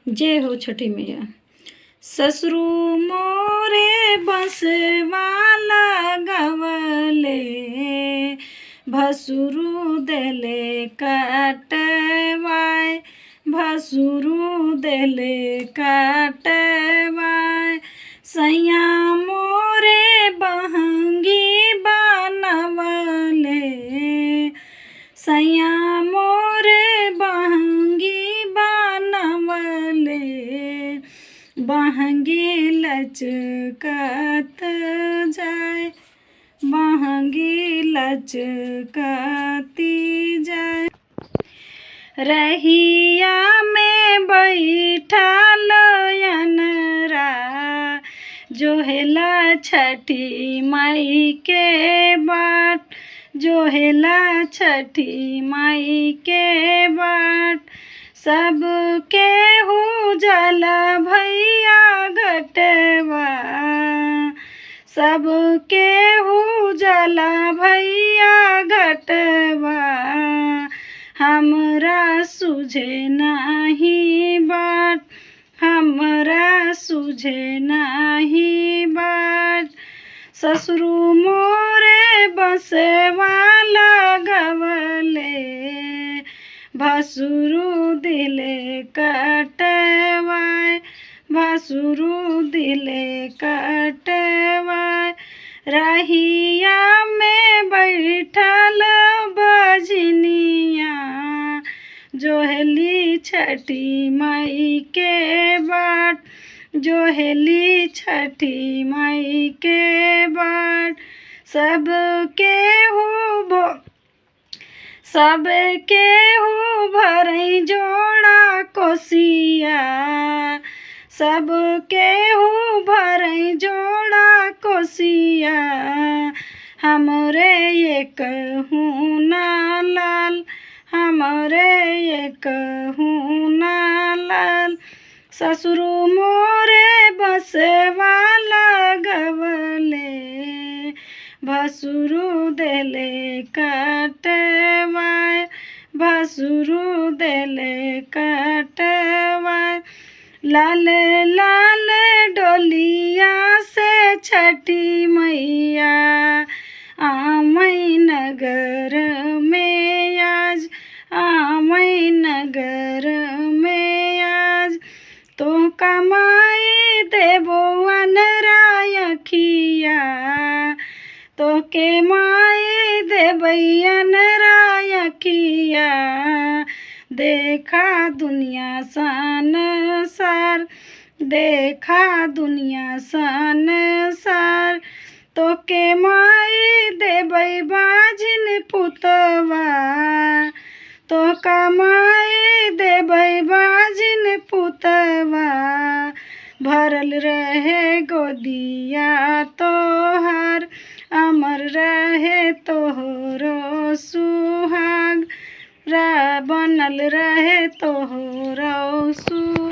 जय हो छठी मैया। ससुरु मोरे बंसवा लगवले, भसुरु देले काटवाय, भसुरु देले काटवाय। सैया मोरे बहंगी बनवले, सैया मोरे बहंगी बनवले, बहंगी लचकत जाए, बहंगी लचकती जाए। रहिया में बैठल अनरा, जोहेला छठी माई के बाट, जोहेला छठी माई के बाट। सब केहू जाला भैया घटवा, सब केहू जाला भैया घटवा। हमरा सुझे नाही बाट, हमरा सुझे नाही बाट। ससुरु मोरे बंसवा लगवले, भसुरु दिले काटवाय, भसुरु दिले काटवाय। रहिया में बैठल बजनिया, जोहली छठी माई के बाट, जोहली छठी माई के बाट। सब केहू भरई जोड़ा कोसिया, सब केहू भरई जोड़ा कोसिया। हमरे एक ना लाल, हमरे एक ना लाल। ससुरु मोरे बंसवा लगवले, भसुरु देले काटवाय, भसुरु देले काटवाय। लाल लाल डोलिया से छठी मैया आमई नगर में आज, आमई नगर में आज। तो कमाई देबो अनरायखिया, तो के माई देबई अनरायखिया। देखा दुनिया संसार, देखा दुनिया संसार। तो के माई देबई बाजिन पुतवा, तो कमाई देबई बाजिन पुतवा। भरल रहे गोदिया तोहार, अमर रहे तोहरो सुहाग, बनल रहे तोहरो सुहाग।